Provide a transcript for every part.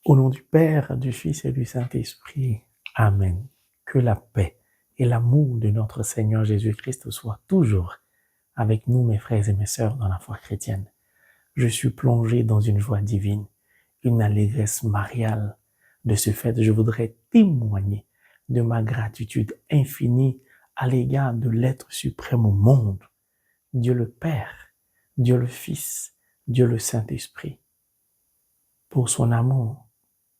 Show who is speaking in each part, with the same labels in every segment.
Speaker 1: Au nom du Père, du Fils et du Saint-Esprit. Amen. Que la paix et l'amour de notre Seigneur Jésus-Christ soient toujours avec nous, mes frères et mes sœurs, dans la foi chrétienne. Je suis plongé dans une joie divine, une allégresse mariale. De ce fait, je voudrais témoigner de ma gratitude infinie à l'égard de l'être suprême au monde, Dieu le Père, Dieu le Fils, Dieu le Saint-Esprit, pour son amour,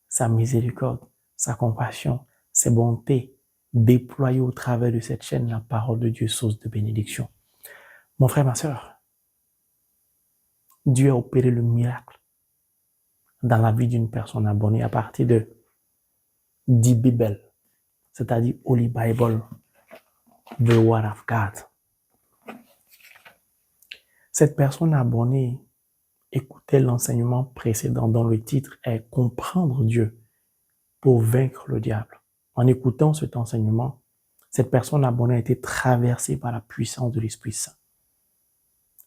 Speaker 1: sa miséricorde, sa compassion, ses bontés, déployées au travers de cette chaîne la parole de Dieu, source de bénédiction. Mon frère, ma sœur, Dieu a opéré le miracle dans la vie d'une personne abonnée à partir de 10 Bibles, c'est-à-dire Holy Bible, the Word of God. Cette personne abonnée écoutait l'enseignement précédent dont le titre est « Comprendre Dieu pour vaincre le diable ». En écoutant cet enseignement, cette personne abonnée a été traversée par la puissance de l'Esprit Saint.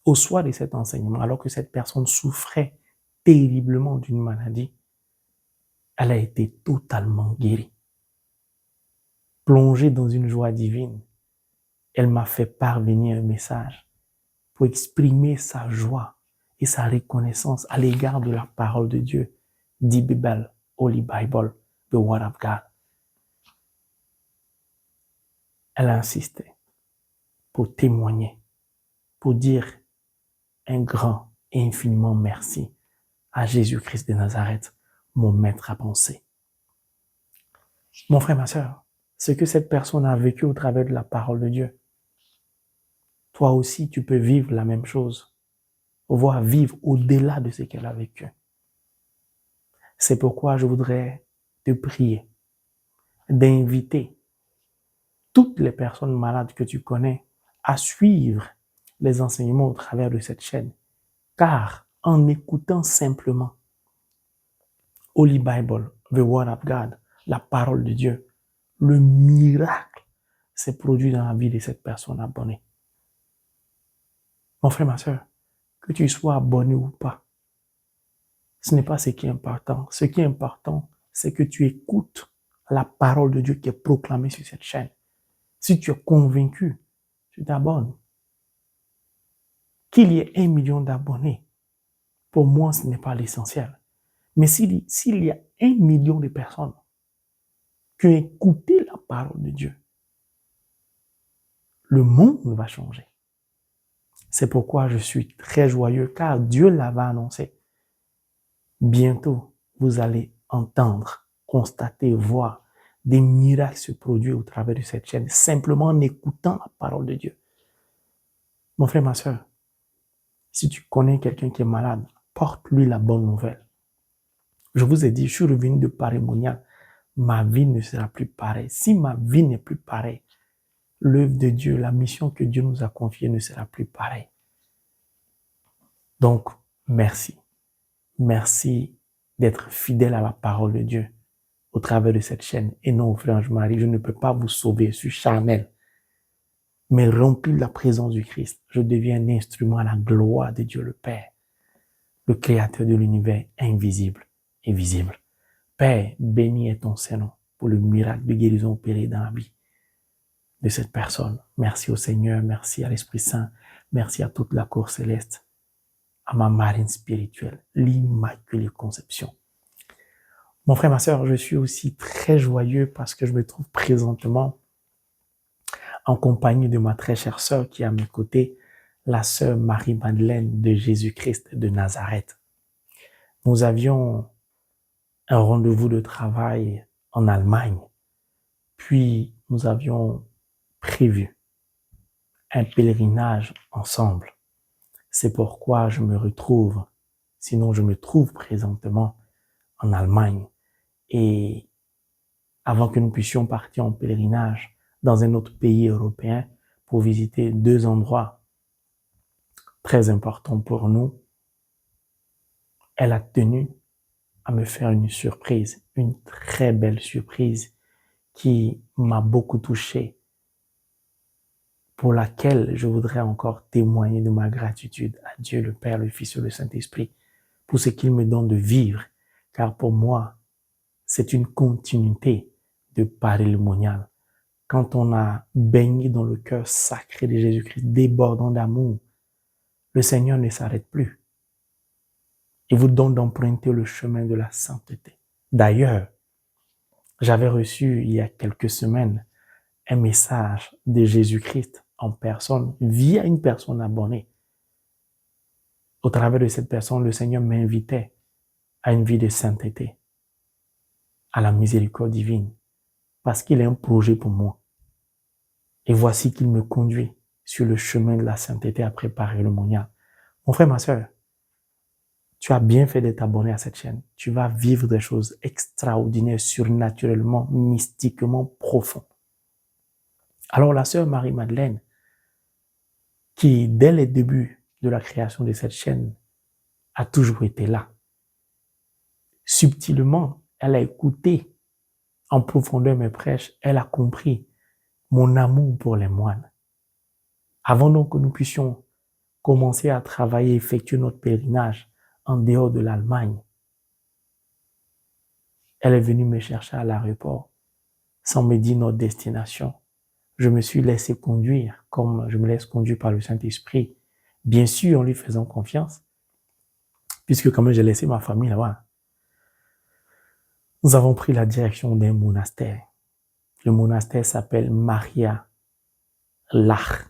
Speaker 1: Au soir de cet enseignement, alors que cette personne souffrait terriblement d'une maladie, elle a été totalement guérie. Plongée dans une joie divine, elle m'a fait parvenir un message pour exprimer sa joie et sa reconnaissance à l'égard de la parole de Dieu, the Bible, Holy Bible, the Word of God. Elle a insisté pour témoigner, pour dire un grand et infiniment merci à Jésus-Christ de Nazareth, mon maître à penser. Mon frère, ma sœur, ce que cette personne a vécu au travers de la parole de Dieu, toi aussi, tu peux vivre la même chose, voire vivre au-delà de ce qu'elle a vécu. C'est pourquoi je voudrais te prier d'inviter toutes les personnes malades que tu connais à suivre les enseignements au travers de cette chaîne. Car en écoutant simplement Holy Bible, the Word of God, la parole de Dieu, le miracle s'est produit dans la vie de cette personne abonnée. Mon frère, ma soeur, que tu sois abonné ou pas, ce n'est pas ce qui est important. Ce qui est important, c'est que tu écoutes la parole de Dieu qui est proclamée sur cette chaîne. Si tu es convaincu, tu t'abonnes. Qu'il y ait 1 million d'abonnés, pour moi, ce n'est pas l'essentiel. Mais s'il y a 1 million de personnes qui ont écouté la parole de Dieu, le monde va changer. C'est pourquoi je suis très joyeux, car Dieu l'avait annoncé. Bientôt, vous allez entendre, constater, voir des miracles se produire au travers de cette chaîne, simplement en écoutant la parole de Dieu. Mon frère, ma soeur, si tu connais quelqu'un qui est malade, porte-lui la bonne nouvelle. Je vous ai dit, je suis revenu de Paris-Monial. Ma vie ne sera plus pareille. Si ma vie n'est plus pareille, l'œuvre de Dieu, la mission que Dieu nous a confiée ne sera plus pareille. Donc, merci. Merci d'être fidèle à la parole de Dieu au travers de cette chaîne. Et non, frère Marie, je ne peux pas vous sauver, je suis charnel. Mais rempli de la présence du Christ, je deviens un instrument à la gloire de Dieu le Père, le Créateur de l'univers invisible et visible. Père, béni est ton Saint-Nom pour le miracle de guérison opéré dans la vie de cette personne. Merci au Seigneur, merci à l'Esprit Saint, merci à toute la cour céleste, à ma marine spirituelle, l'Immaculée Conception. Mon frère, ma sœur, je suis aussi très joyeux parce que je me trouve présentement en compagnie de ma très chère sœur qui est à mes côtés, la sœur Marie-Madeleine de Jésus-Christ de Nazareth. Nous avions un rendez-vous de travail en Allemagne, puis nous avions prévu un pèlerinage ensemble. C'est pourquoi je me trouve présentement en Allemagne. Et avant que nous puissions partir en pèlerinage dans un autre pays européen pour visiter 2 endroits très importants pour nous, elle a tenu à me faire une surprise, une très belle surprise qui m'a beaucoup touché, pour laquelle je voudrais encore témoigner de ma gratitude à Dieu, le Père, le Fils et le Saint-Esprit, pour ce qu'il me donne de vivre, car pour moi, c'est une continuité de parélimonial. Quand on a baigné dans le cœur sacré de Jésus-Christ, débordant d'amour, le Seigneur ne s'arrête plus. Il vous donne d'emprunter le chemin de la sainteté. D'ailleurs, j'avais reçu il y a quelques semaines un message de Jésus-Christ en personne via une personne abonnée. Au travers de cette personne, le Seigneur m'invitait à une vie de sainteté, à la miséricorde divine, parce qu'il a un projet pour moi. Et voici qu'il me conduit sur le chemin de la sainteté à préparer le monial. Mon frère, ma sœur, tu as bien fait d'être abonné à cette chaîne. Tu vas vivre des choses extraordinaires, surnaturellement, mystiquement profondes. Alors la sœur Marie-Madeleine, qui dès les débuts de la création de cette chaîne, a toujours été là. Subtilement, elle a écouté en profondeur mes prêches, elle a compris mon amour pour les moines. Avant donc que nous puissions commencer à travailler, effectuer notre pèlerinage en dehors de l'Allemagne, elle est venue me chercher à l'aéroport sans me dire notre destination. Je me suis laissé conduire comme je me laisse conduire par le Saint-Esprit, bien sûr en lui faisant confiance, puisque quand même j'ai laissé ma famille là-bas. Nous avons pris la direction d'un monastère. Le monastère s'appelle Maria Lach.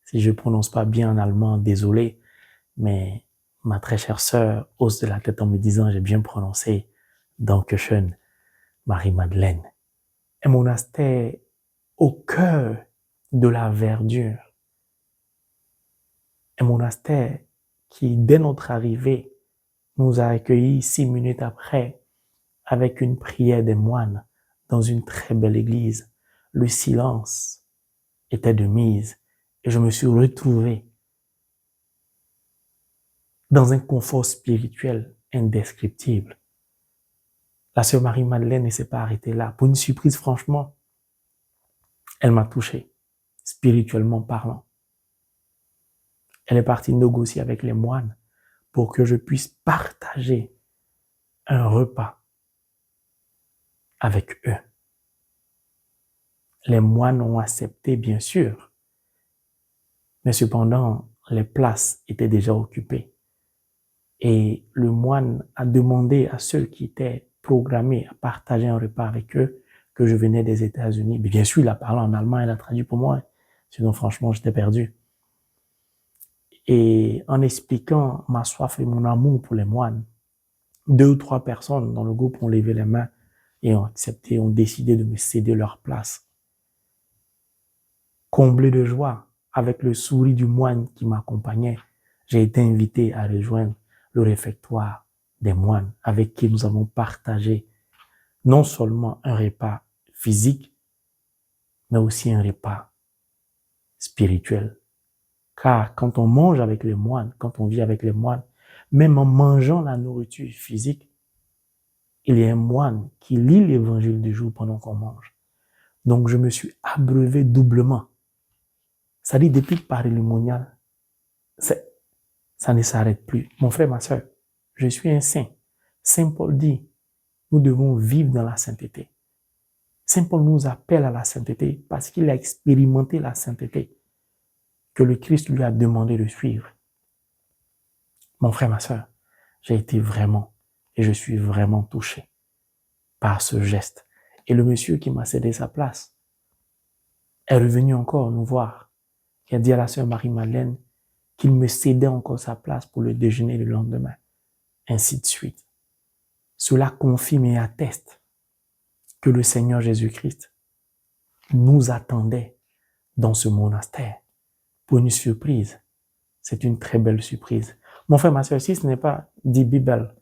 Speaker 1: Si je ne prononce pas bien en allemand, désolé, mais ma très chère sœur hausse de la tête en me disant j'ai bien prononcé Dankeschön, Marie-Madeleine. Un monastère au cœur de la verdure. Un monastère qui, dès notre arrivée, nous a accueillis 6 minutes après avec une prière des moines dans une très belle église. Le silence était de mise et je me suis retrouvé dans un confort spirituel indescriptible. La sœur Marie-Madeleine ne s'est pas arrêtée là. Pour une surprise, franchement, elle m'a touché, spirituellement parlant. Elle est partie négocier avec les moines pour que je puisse partager un repas avec eux. Les moines ont accepté, bien sûr, mais cependant, les places étaient déjà occupées. Et le moine a demandé à ceux qui étaient programmés à partager un repas avec eux que je venais des États-Unis. Mais bien sûr, il a parlé en allemand, il a traduit pour moi. Sinon, franchement, j'étais perdu. Et en expliquant ma soif et mon amour pour les moines, 2 ou 3 personnes dans le groupe ont levé les mains et ont accepté, ont décidé de me céder leur place. Comblé de joie, avec le sourire du moine qui m'accompagnait, j'ai été invité à rejoindre le réfectoire des moines avec qui nous avons partagé non seulement un repas physique, mais aussi un repas spirituel. Car quand on mange avec les moines, quand on vit avec les moines, même en mangeant la nourriture physique, il y a un moine qui lit l'évangile du jour pendant qu'on mange. Donc je me suis abreuvé doublement. Ça dit, depuis le parélimonial, ça ne s'arrête plus. Mon frère, ma sœur, je suis un saint. Saint Paul dit, nous devons vivre dans la sainteté. Saint Paul nous appelle à la sainteté parce qu'il a expérimenté la sainteté que le Christ lui a demandé de suivre. Mon frère, ma sœur, j'ai été vraiment et je suis vraiment touché par ce geste. Et le monsieur qui m'a cédé sa place est revenu encore nous voir. Il a dit à la sœur Marie-Madeleine qu'il me cédait encore sa place pour le déjeuner le lendemain. Ainsi de suite. Cela confirme et atteste que le Seigneur Jésus-Christ nous attendait dans ce monastère pour une surprise. C'est une très belle surprise. Mon frère, ma soeur, si ce n'est pas dit Bible,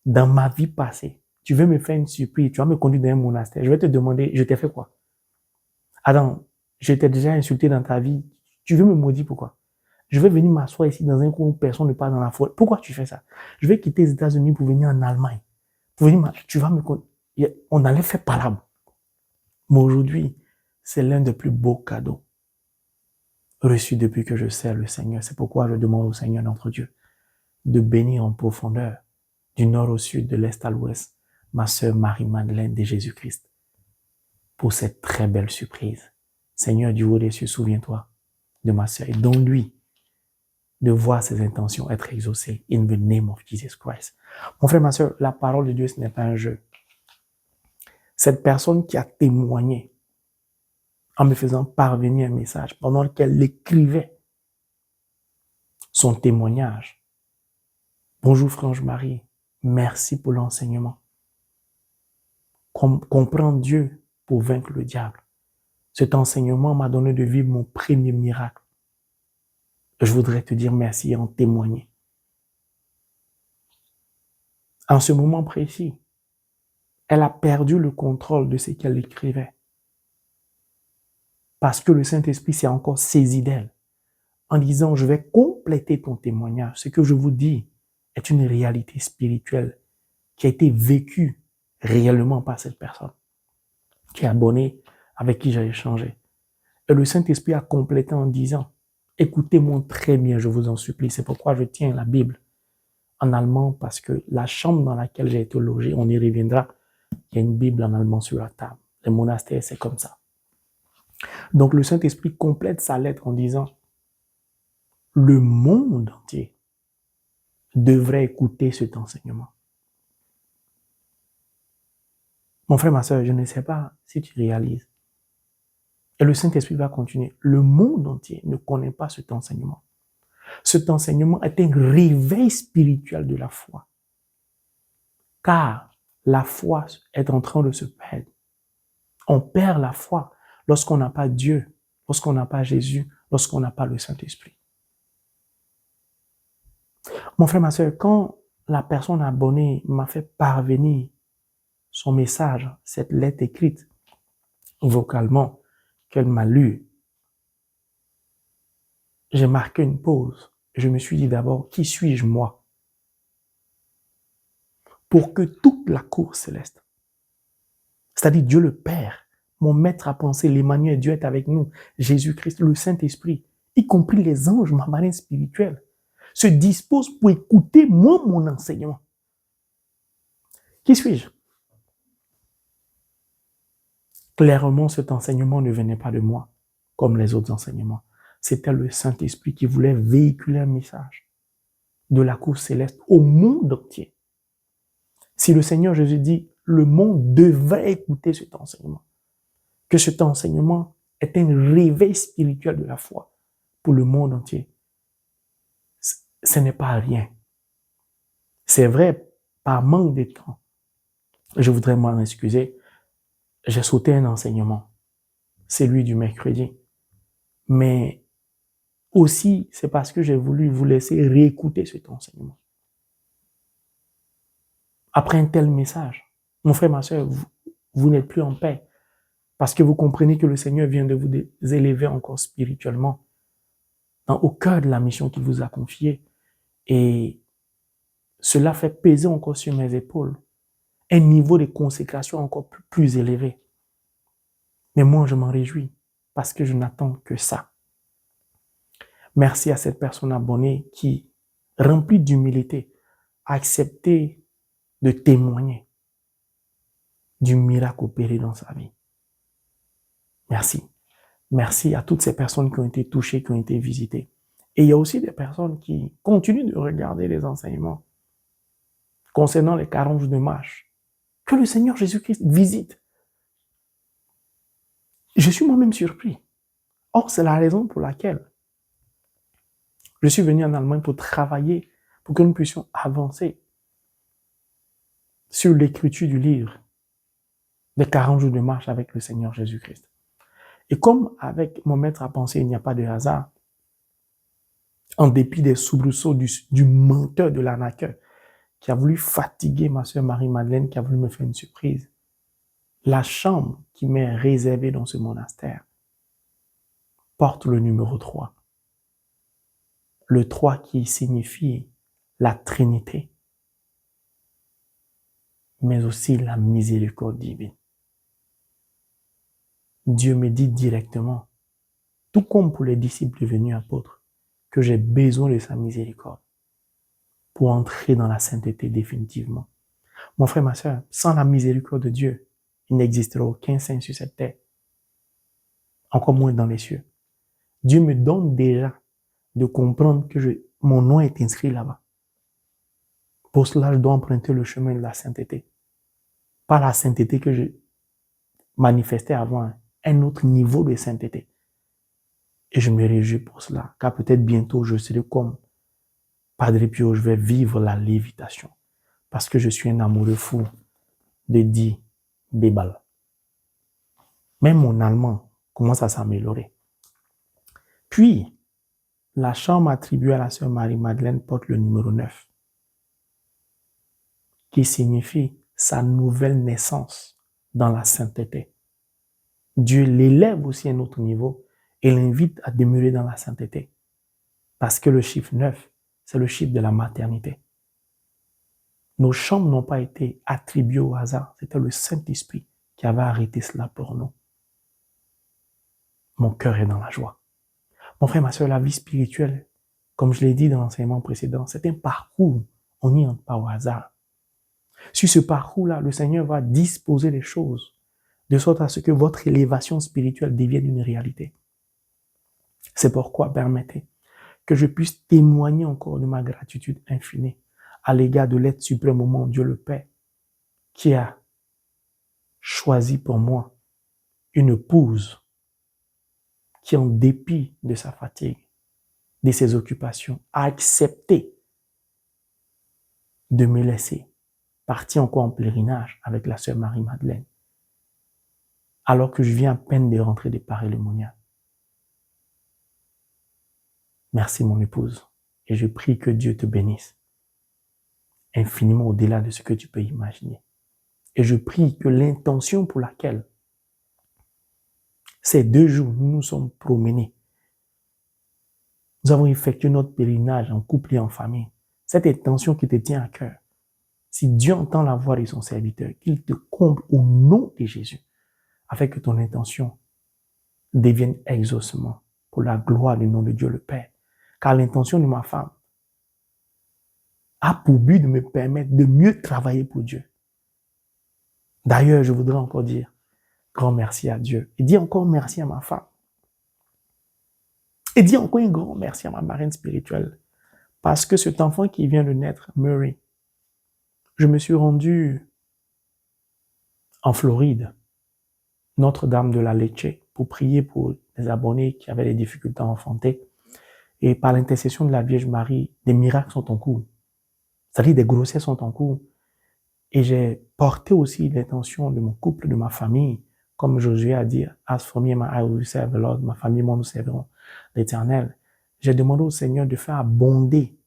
Speaker 1: dans ma vie passée, tu veux me faire une surprise, tu vas me conduire dans un monastère, je vais te demander, je t'ai fait quoi? Adam, je t'ai déjà insulté dans ta vie, tu veux me maudire pourquoi? Je vais venir m'asseoir ici dans un coin où personne ne parle dans la forêt. Pourquoi tu fais ça? Je vais quitter les États-Unis pour venir en Allemagne. Pour venir, tu vas me conduire. On allait faire palabre. Mais aujourd'hui, c'est l'un des plus beaux cadeaux reçus depuis que je sers le Seigneur. C'est pourquoi je demande au Seigneur notre Dieu de bénir en profondeur, du nord au sud, de l'est à l'ouest, ma sœur Marie-Madeleine de Jésus-Christ pour cette très belle surprise. Seigneur du haut des cieux, souviens-toi de ma sœur et donne-lui de voir ses intentions être exaucées in the name of Jesus Christ. Mon frère, ma sœur, la parole de Dieu, ce n'est pas un jeu. Cette personne qui a témoigné en me faisant parvenir un message pendant qu'elle écrivait son témoignage. Bonjour Franche Marie, merci pour l'enseignement. Comprendre Dieu pour vaincre le diable. Cet enseignement m'a donné de vivre mon premier miracle. Je voudrais te dire merci et en témoigner. En ce moment précis, elle a perdu le contrôle de ce qu'elle écrivait. Parce que le Saint-Esprit s'est encore saisi d'elle en disant, je vais compléter ton témoignage. Ce que je vous dis est une réalité spirituelle qui a été vécue réellement par cette personne qui est abonnée, avec qui j'ai échangé. Et le Saint-Esprit a complété en disant, écoutez-moi très bien, je vous en supplie. C'est pourquoi je tiens la Bible en allemand, parce que la chambre dans laquelle j'ai été logé, on y reviendra, il y a une Bible en allemand sur la table. Les monastères, c'est comme ça. Donc le Saint-Esprit complète sa lettre en disant, le monde entier devrait écouter cet enseignement. Mon frère, ma soeur, je ne sais pas si tu réalises. Et le Saint-Esprit va continuer. Le monde entier ne connaît pas cet enseignement. Cet enseignement est un réveil spirituel de la foi. Car la foi est en train de se perdre. On perd la foi lorsqu'on n'a pas Dieu, lorsqu'on n'a pas Jésus, lorsqu'on n'a pas le Saint-Esprit. Mon frère, ma soeur, quand la personne abonnée m'a fait parvenir son message, cette lettre écrite vocalement qu'elle m'a lue, j'ai marqué une pause. Je me suis dit d'abord, qui suis-je moi? Pour que toute la cour céleste, c'est-à-dire Dieu le Père, mon maître à penser, l'Emmanuel, Dieu est avec nous, Jésus-Christ, le Saint-Esprit, y compris les anges, ma marine spirituelle, se disposent pour écouter moi, mon enseignement. Qui suis-je? Clairement, cet enseignement ne venait pas de moi, comme les autres enseignements. C'était le Saint-Esprit qui voulait véhiculer un message de la cour céleste au monde entier. Si le Seigneur Jésus dit, le monde devrait écouter cet enseignement, que cet enseignement est un réveil spirituel de la foi pour le monde entier, ce n'est pas rien. C'est vrai, par manque de temps, je voudrais m'en excuser, j'ai sauté un enseignement, celui du mercredi, mais aussi c'est parce que j'ai voulu vous laisser réécouter cet enseignement. Après un tel message, mon frère, ma soeur, vous n'êtes plus en paix parce que vous comprenez que le Seigneur vient de vous élever encore spirituellement au cœur de la mission qu'il vous a confiée. Et cela fait peser encore sur mes épaules un niveau de consécration encore plus élevé. Mais moi, je m'en réjouis parce que je n'attends que ça. Merci à cette personne abonnée qui, remplie d'humilité, a accepté de témoigner du miracle opéré dans sa vie. Merci. Merci à toutes ces personnes qui ont été touchées, qui ont été visitées. Et il y a aussi des personnes qui continuent de regarder les enseignements concernant les 40 jours de marche que le Seigneur Jésus-Christ visite. Je suis moi-même surpris. Or, c'est la raison pour laquelle je suis venu en Allemagne pour travailler, pour que nous puissions avancer sur l'écriture du livre des 40 jours de marche avec le Seigneur Jésus-Christ. Et comme avec mon maître à penser, il n'y a pas de hasard, en dépit des soubresauts du menteur de l'arnaqueur qui a voulu fatiguer ma sœur Marie-Madeleine, qui a voulu me faire une surprise, la chambre qui m'est réservée dans ce monastère porte le numéro 3. Le 3 qui signifie la Trinité, mais aussi la miséricorde divine. Dieu me dit directement, tout comme pour les disciples devenus apôtres, que j'ai besoin de sa miséricorde pour entrer dans la sainteté définitivement. Mon frère, ma soeur, sans la miséricorde de Dieu, il n'existerait aucun saint sur cette terre, encore moins dans les cieux. Dieu me donne déjà de comprendre que mon nom est inscrit là-bas. Pour cela, je dois emprunter le chemin de la sainteté. Pas la sainteté que je manifestais avant, un autre niveau de sainteté. Et je me réjouis pour cela, car peut-être bientôt je serai comme Padre Pio, je vais vivre la lévitation, parce que je suis un amoureux fou de Di Bébal. Même mon allemand commence à s'améliorer. Puis, la chambre attribuée à la sœur Marie-Madeleine porte le numéro 9, qui signifie sa nouvelle naissance dans la sainteté. Dieu l'élève aussi à un autre niveau et l'invite à demeurer dans la sainteté. Parce que le chiffre 9, c'est le chiffre de la maternité. Nos chambres n'ont pas été attribuées au hasard. C'était le Saint-Esprit qui avait arrêté cela pour nous. Mon cœur est dans la joie. Mon frère, ma soeur, la vie spirituelle, comme je l'ai dit dans l'enseignement précédent, c'est un parcours. On n'y entre pas au hasard. Sur ce parcours-là, le Seigneur va disposer les choses de sorte à ce que votre élévation spirituelle devienne une réalité. C'est pourquoi permettez que je puisse témoigner encore de ma gratitude infinie à l'égard de l'être suprême au monde, Dieu le Père, qui a choisi pour moi une épouse qui, en dépit de sa fatigue, de ses occupations, a accepté de me laisser partir encore en pèlerinage avec la sœur Marie-Madeleine, alors que je viens à peine de rentrer de Paris-le-Monial. Merci mon épouse, et je prie que Dieu te bénisse infiniment au-delà de ce que tu peux imaginer. Et je prie que l'intention pour laquelle ces 2 jours nous nous sommes promenés, nous avons effectué notre pèlerinage en couple et en famille, cette intention qui te tient à cœur, si Dieu entend la voix de son serviteur, qu'il te comble au nom de Jésus, afin que ton intention devienne exaucement pour la gloire du nom de Dieu le Père. Car l'intention de ma femme a pour but de me permettre de mieux travailler pour Dieu. D'ailleurs, je voudrais encore dire grand merci à Dieu. Et dire encore merci à ma femme. Et dire encore un grand merci à ma marraine spirituelle. Parce que cet enfant qui vient de naître, Murray, je me suis rendu en Floride, Notre-Dame de la Leche, pour prier pour les abonnés qui avaient des difficultés à enfanter. Et par l'intercession de la Vierge Marie, des miracles sont en cours. C'est-à-dire des grossesses sont en cours. Et j'ai porté aussi l'intention de mon couple, de ma famille, comme Josué a dit, as for me and I will serve the Lord, ma famille et moi nous servirons l'Éternel. J'ai demandé au Seigneur de faire abonder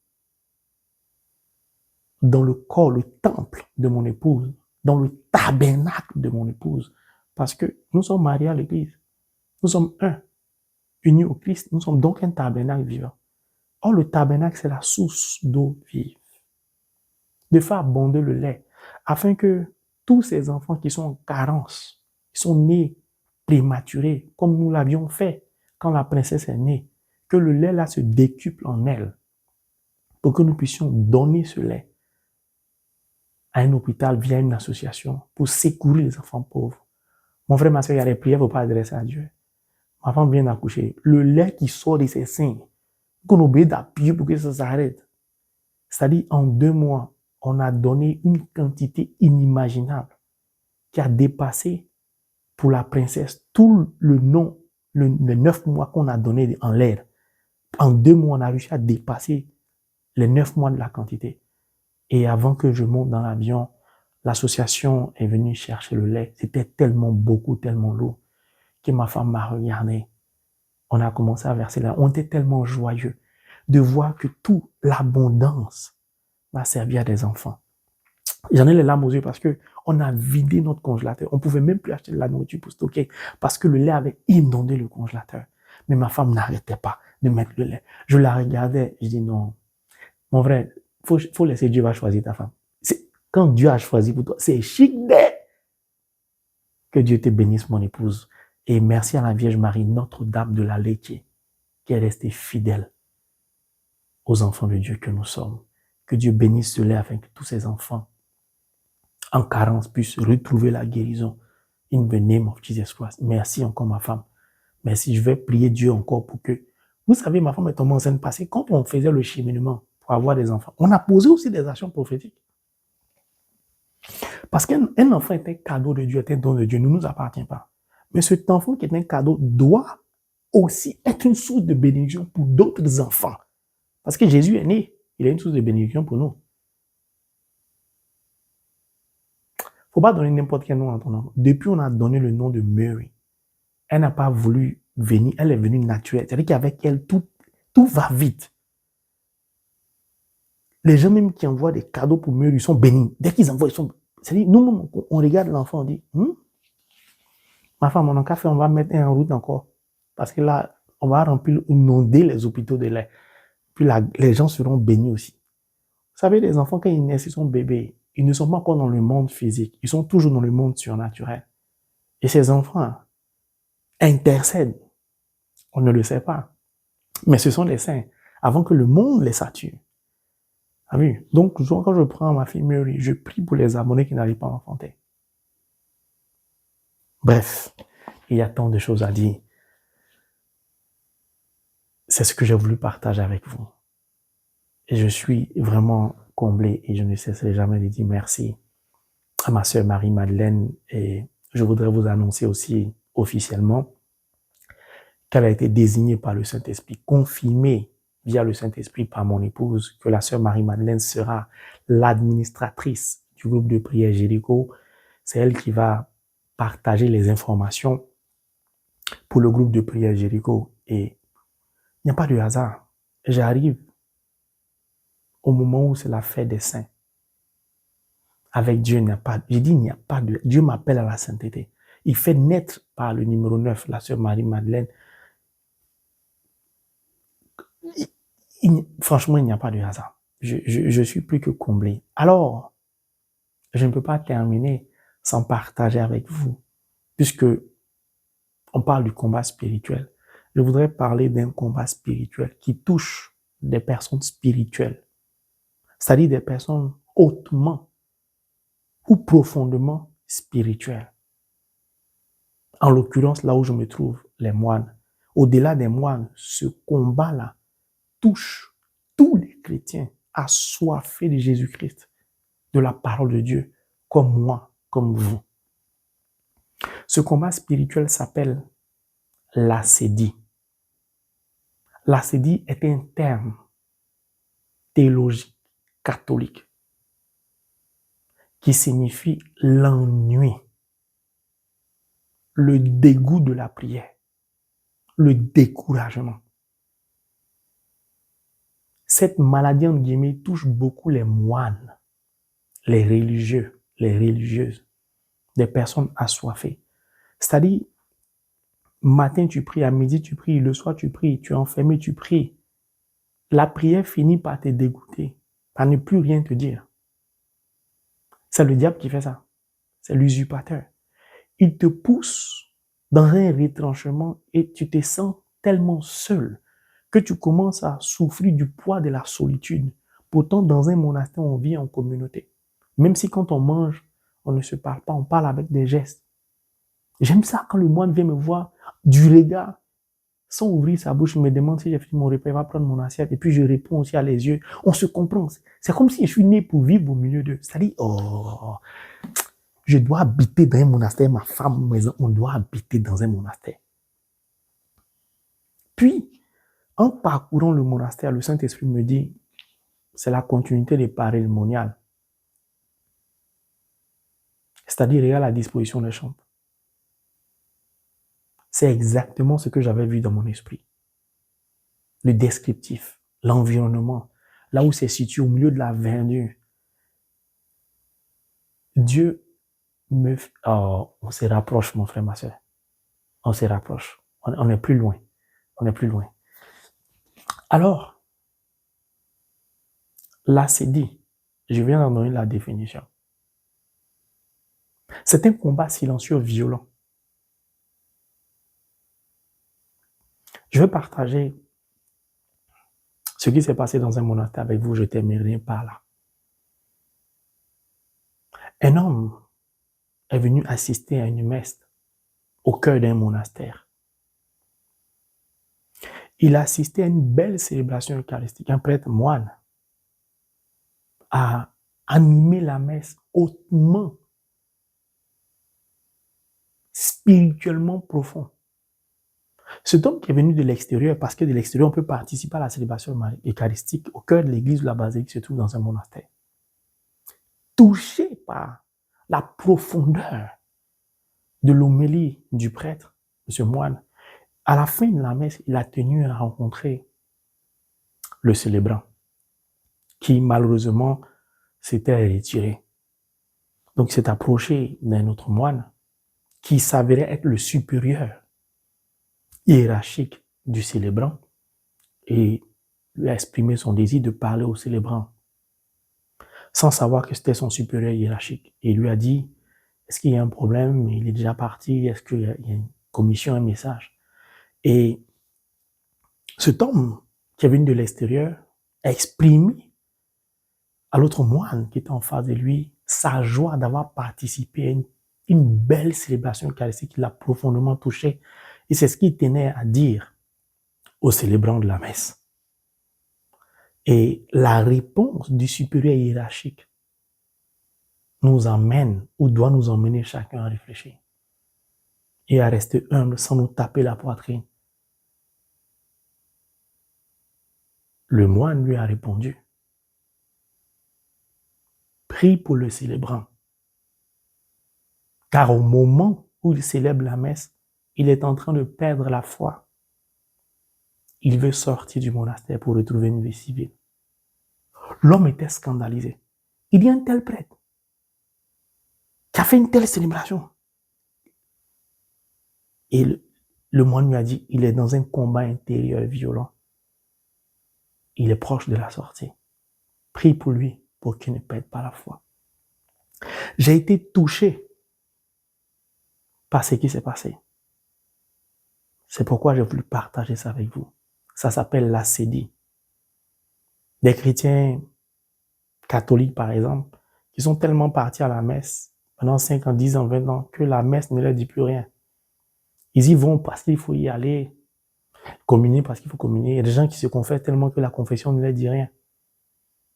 Speaker 1: dans le corps, le temple de mon épouse, dans le tabernacle de mon épouse, parce que nous sommes mariés à l'Église. Nous sommes un, unis au Christ. Nous sommes donc un tabernacle vivant. Or, le tabernacle, c'est la source d'eau vive. De faire abonder le lait, afin que tous ces enfants qui sont en carence, qui sont nés prématurés, comme nous l'avions fait quand la princesse est née, que le lait là se décuple en elle, pour que nous puissions donner ce lait à un hôpital via une association pour secourir les enfants pauvres. Mon frère, ma soeur, il y a des prières, il ne faut pas adresser à Dieu. Ma femme vient d'accoucher. Le lait qui sort de ses seins, qu'on obéit d'appuyer pour que ça s'arrête. C'est-à-dire, en 2 mois, on a donné une quantité inimaginable qui a dépassé pour la princesse tout le nom, les 9 mois qu'on a donné en l'air. En 2 mois, on a réussi à dépasser les 9 mois de la quantité. Et avant que je monte dans l'avion, l'association est venue chercher le lait. C'était tellement beaucoup, tellement lourd, que ma femme m'a regardé. On a commencé à verser là. On était tellement joyeux de voir que toute l'abondance va servir à des enfants. J'en ai les larmes aux yeux parce que on a vidé notre congélateur. On pouvait même plus acheter de la nourriture pour stocker parce que le lait avait inondé le congélateur. Mais ma femme n'arrêtait pas de mettre le lait. Je la regardais, je dis non, mon frère, faut laisser Dieu va choisir ta femme. Quand Dieu a choisi pour toi, c'est chic d'être. Que Dieu te bénisse, mon épouse. Et merci à la Vierge Marie, Notre-Dame de la Leche, qui est restée fidèle aux enfants de Dieu que nous sommes. Que Dieu bénisse ce lait afin que tous ces enfants en carence puisse retrouver la guérison. In the name of Jesus Christ. Merci encore ma femme. Merci, je vais prier Dieu encore pour que... Vous savez, ma femme est tombée enceinte passée. Quand on faisait le cheminement pour avoir des enfants, on a posé aussi des actions prophétiques. Parce qu'un enfant est un cadeau de Dieu, est un don de Dieu, ne nous appartient pas. Mais cet enfant qui est un cadeau doit aussi être une source de bénédiction pour d'autres enfants. Parce que Jésus est né, il est une source de bénédiction pour nous. Faut pas donner n'importe quel nom à ton enfant. Depuis, on a donné le nom de Mary. Elle n'a pas voulu venir, elle est venue naturelle. C'est-à-dire qu'avec elle, tout va vite. Les gens même qui envoient des cadeaux pour Mary, ils sont bénis. Dès qu'ils envoient, ils sont... C'est-à-dire, nous, on regarde l'enfant, on dit, ma femme, on a qu'à faire, on va mettre en route encore. Parce que là, on va inonder les hôpitaux de lait. Puis là, les gens seront bénis aussi. Vous savez, les enfants, quand ils naissent, ils sont bébés. Ils ne sont pas encore dans le monde physique. Ils sont toujours dans le monde surnaturel. Et ces enfants intercèdent. On ne le sait pas. Mais ce sont les saints. Avant que le monde les sature. Ah oui. Donc, quand je prends ma fille Mary, je prie pour les abonnés qui n'arrivent pas à enfanter. Bref, il y a tant de choses à dire. C'est ce que j'ai voulu partager avec vous. Et je suis vraiment comblé et je ne cesserai jamais de dire merci à ma sœur Marie-Madeleine. Et je voudrais vous annoncer aussi officiellement qu'elle a été désignée par le Saint-Esprit, confirmée via le Saint-Esprit par mon épouse, que la sœur Marie-Madeleine sera l'administratrice du groupe de prière Jéricho. C'est elle qui va partager les informations pour le groupe de prière Jéricho. Et il n'y a pas de hasard. J'arrive au moment où c'est la fête des saints. Avec Dieu, il n'y a pas, je dis il n'y a pas de, Dieu m'appelle à la sainteté. Il fait naître par le numéro 9, la sœur Marie-Madeleine. Franchement, il n'y a pas de hasard. Je suis plus que comblé. Alors, je ne peux pas terminer sans partager avec vous, puisque on parle du combat spirituel. Je voudrais parler d'un combat spirituel qui touche des personnes spirituelles, c'est-à-dire des personnes hautement ou profondément spirituelles. En l'occurrence, là où je me trouve, les moines. Au-delà des moines, ce combat-là touche tous les chrétiens assoiffés de Jésus-Christ, de la parole de Dieu, comme moi, comme vous. Ce combat spirituel s'appelle l'ascédie. L'ascédie est un terme théologique catholique qui signifie l'ennui, le dégoût de la prière, le découragement. Cette maladie, en guillemets, touche beaucoup les moines, les religieux, les religieuses, des personnes assoiffées. C'est-à-dire, matin tu pries, à midi tu pries, le soir tu pries, tu es enfermé, tu pries. La prière finit par te dégoûter, par ne plus rien te dire. C'est le diable qui fait ça. C'est l'usurpateur. Il te pousse dans un retranchement et tu te sens tellement seul que tu commences à souffrir du poids de la solitude. Pourtant, dans un monastère, on vit en communauté. Même si quand on mange, on ne se parle pas, on parle avec des gestes. J'aime ça quand le moine vient me voir du regard, sans ouvrir sa bouche, il me demande si j'ai fini mon repas, il va prendre mon assiette, et puis je réponds aussi à les yeux. On se comprend. C'est comme si je suis né pour vivre au milieu d'eux. C'est-à-dire, je dois habiter dans un monastère, ma femme, maison, on doit habiter dans un monastère. Puis, en parcourant le monastère, le Saint-Esprit me dit, c'est la continuité des parémoniales. C'est-à-dire, il y a la disposition des chambres. C'est exactement ce que j'avais vu dans mon esprit. Le descriptif, l'environnement, là où c'est situé au milieu de la verdure. Dieu me... Oh, on se rapproche, mon frère, ma soeur. On se rapproche. On est plus loin. On est plus loin. Alors, là, c'est dit. Je viens d'en donner la définition. C'est un combat silencieux violent. Je vais partager ce qui s'est passé dans un monastère avec vous. Je terminerai par là. Un homme est venu assister à une messe au cœur d'un monastère. Il a assisté à une belle célébration eucharistique. Un prêtre moine a animé la messe hautement, spirituellement profond. Cet homme qui est venu de l'extérieur, parce que de l'extérieur, on peut participer à la célébration eucharistique au cœur de l'église où la basilique se trouve dans un monastère. Touché par la profondeur de l'homélie du prêtre, de ce moine, à la fin de la messe, il a tenu à rencontrer le célébrant, qui malheureusement s'était retiré. Donc il s'est approché d'un autre moine qui s'avérait être le supérieur hiérarchique du célébrant et lui a exprimé son désir de parler au célébrant sans savoir que c'était son supérieur hiérarchique. Et il lui a dit, est-ce qu'il y a un problème? Il est déjà parti. Est-ce qu'il y a une commission, un message? Et cet homme qui est venu de l'extérieur a exprimé à l'autre moine qui était en face de lui sa joie d'avoir participé à une belle célébration eucharistique qui l'a profondément touché. Et c'est ce qu'il tenait à dire aux célébrants de la messe. Et la réponse du supérieur hiérarchique nous emmène ou doit nous emmener chacun à réfléchir et à rester humble sans nous taper la poitrine. Le moine lui a répondu, prie pour le célébrant, car au moment où il célèbre la messe, il est en train de perdre la foi. Il veut sortir du monastère pour retrouver une vie civile. L'homme était scandalisé. Il y a un tel prêtre qui a fait une telle célébration. Et le moine lui a dit, il est dans un combat intérieur violent. Il est proche de la sortie. Prie pour lui pour qu'il ne perde pas la foi. J'ai été touché par ce qui s'est passé. C'est pourquoi j'ai voulu partager ça avec vous. Ça s'appelle l'acédie. Des chrétiens catholiques, par exemple, qui sont tellement partis à la messe pendant 5 ans, 10 ans, 20 ans, que la messe ne leur dit plus rien. Ils y vont parce qu'il faut y aller, communier parce qu'il faut communier. Il y a des gens qui se confessent tellement que la confession ne leur dit rien.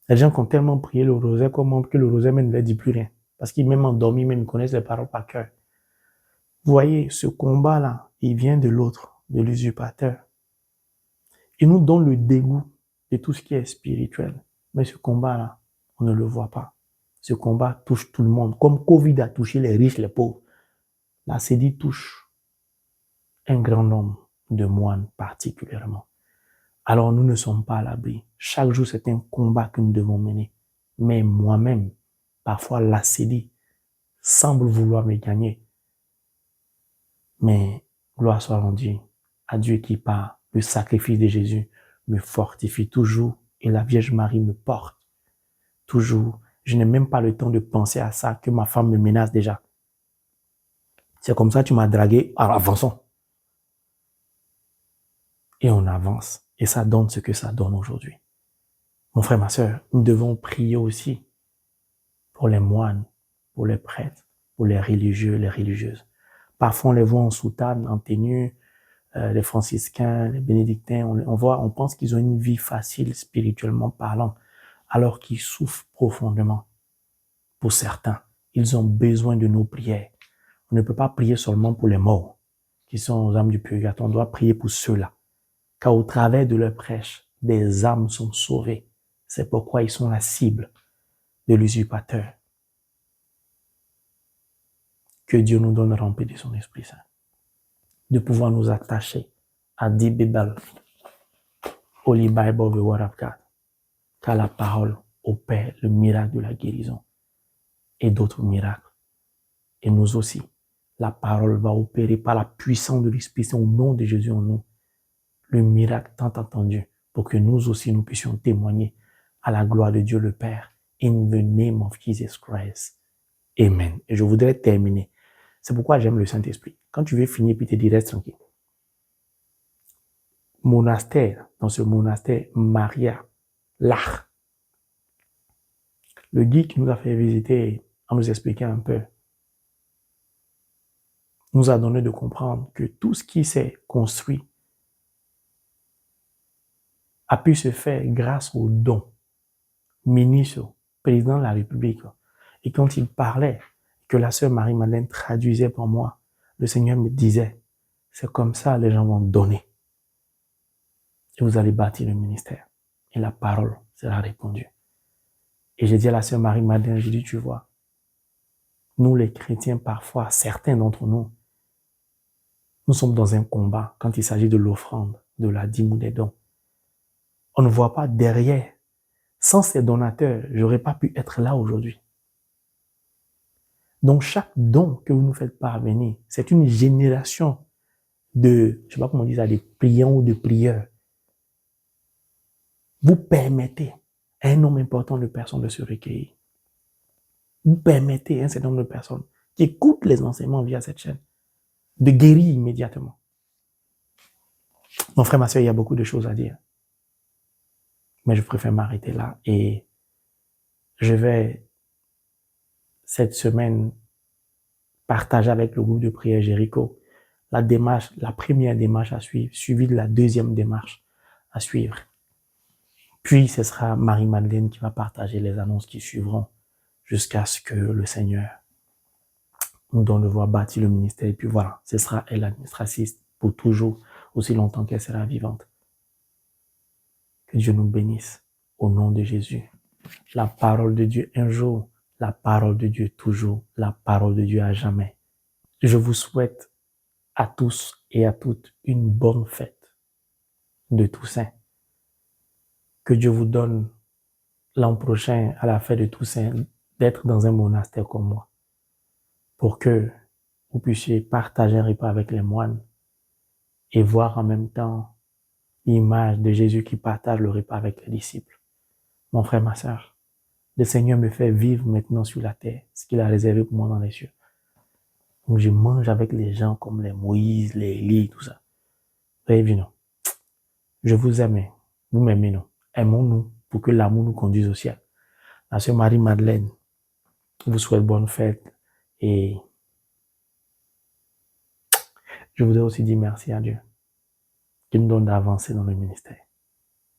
Speaker 1: Il y a des gens qui ont tellement prié le rosaire que le rosaire même ne leur dit plus rien. Parce qu'ils même endormis, même ils connaissent les paroles par cœur. Vous voyez, ce combat-là, il vient de l'autre, de l'usurpateur. Il nous donne le dégoût de tout ce qui est spirituel. Mais ce combat-là, on ne le voit pas. Ce combat touche tout le monde. Comme Covid a touché les riches, les pauvres. La sédie touche un grand nombre de moines particulièrement. Alors nous ne sommes pas à l'abri. Chaque jour, c'est un combat que nous devons mener. Mais moi-même, parfois la sédie semble vouloir me gagner. Mais gloire soit rendue à Dieu qui, par le sacrifice de Jésus, me fortifie toujours et la Vierge Marie me porte toujours. Je n'ai même pas le temps de penser à ça, que ma femme me menace déjà. C'est comme ça, tu m'as dragué, alors avançons. Et on avance. Et ça donne ce que ça donne aujourd'hui. Mon frère, ma sœur, nous devons prier aussi pour les moines, pour les prêtres, pour les religieux, les religieuses. Parfois, on les voit en soutane, en tenue, les franciscains, les bénédictins, on pense qu'ils ont une vie facile spirituellement parlant, alors qu'ils souffrent profondément. Pour certains, ils ont besoin de nos prières. On ne peut pas prier seulement pour les morts, qui sont aux âmes du purgatoire. On doit prier pour ceux-là. Car au travers de leur prêche, des âmes sont sauvées. C'est pourquoi ils sont la cible de l'usurpateur. Que Dieu nous donne rempli de son Esprit Saint, de pouvoir nous attacher à the Bible, Holy Bible, the Word of God, car la parole opère le miracle de la guérison et d'autres miracles. Et nous aussi, la parole va opérer par la puissance de l'Esprit Saint au nom de Jésus en nous, le miracle tant attendu, pour que nous aussi nous puissions témoigner à la gloire de Dieu le Père. In the name of Jesus Christ. Amen. Et je voudrais terminer. C'est pourquoi j'aime le Saint-Esprit. Quand tu veux finir, puis te dire, reste tranquille. Monastère, dans ce monastère, Maria, Lach. Le guide qui nous a fait visiter en nous expliquant un peu, nous a donné de comprendre que tout ce qui s'est construit a pu se faire grâce aux dons. Ministre, président de la République. Et quand il parlait, que la sœur Marie-Madeleine traduisait pour moi, le Seigneur me disait, c'est comme ça les gens vont donner. Et vous allez bâtir le ministère. Et la parole sera répondue. Et j'ai dit à la sœur Marie-Madeleine, j'ai dit, tu vois, nous les chrétiens, parfois, certains d'entre nous, nous sommes dans un combat quand il s'agit de l'offrande, de la dîme ou des dons. On ne voit pas derrière. Sans ces donateurs, j'aurais pas pu être là aujourd'hui. Donc, chaque don que vous nous faites parvenir, c'est une génération de, je sais pas comment on dit ça, de priants ou de prieurs. Vous permettez à un nombre important de personnes de se recueillir. Vous permettez à un certain nombre de personnes qui écoutent les enseignements via cette chaîne de guérir immédiatement. Mon frère, ma soeur, il y a beaucoup de choses à dire. Mais je préfère m'arrêter là et je vais, cette semaine, partager avec le groupe de prière Jéricho la démarche, la première démarche à suivre, suivie de la deuxième démarche à suivre. Puis, ce sera Marie-Madeleine qui va partager les annonces qui suivront jusqu'à ce que le Seigneur nous donne de voir bâtir le ministère. Et puis voilà, ce sera elle l'administratrice pour toujours, aussi longtemps qu'elle sera vivante. Que Dieu nous bénisse au nom de Jésus. La parole de Dieu un jour, la parole de Dieu toujours, la parole de Dieu à jamais. Je vous souhaite à tous et à toutes une bonne fête de Toussaint. Que Dieu vous donne l'an prochain, à la fête de Toussaint, d'être dans un monastère comme moi, pour que vous puissiez partager un repas avec les moines et voir en même temps l'image de Jésus qui partage le repas avec les disciples. Mon frère, ma sœur, le Seigneur me fait vivre maintenant sur la terre ce qu'il a réservé pour moi dans les cieux. Donc je mange avec les gens comme les Moïse, les Élie, tout ça. Voyez, non. Je vous aime, vous m'aimez, non. Aimons-nous pour que l'amour nous conduise au ciel. La sœur Marie-Madeleine vous souhaite bonne fête et je voudrais aussi dire merci à Dieu qui nous donne d'avancer dans le ministère.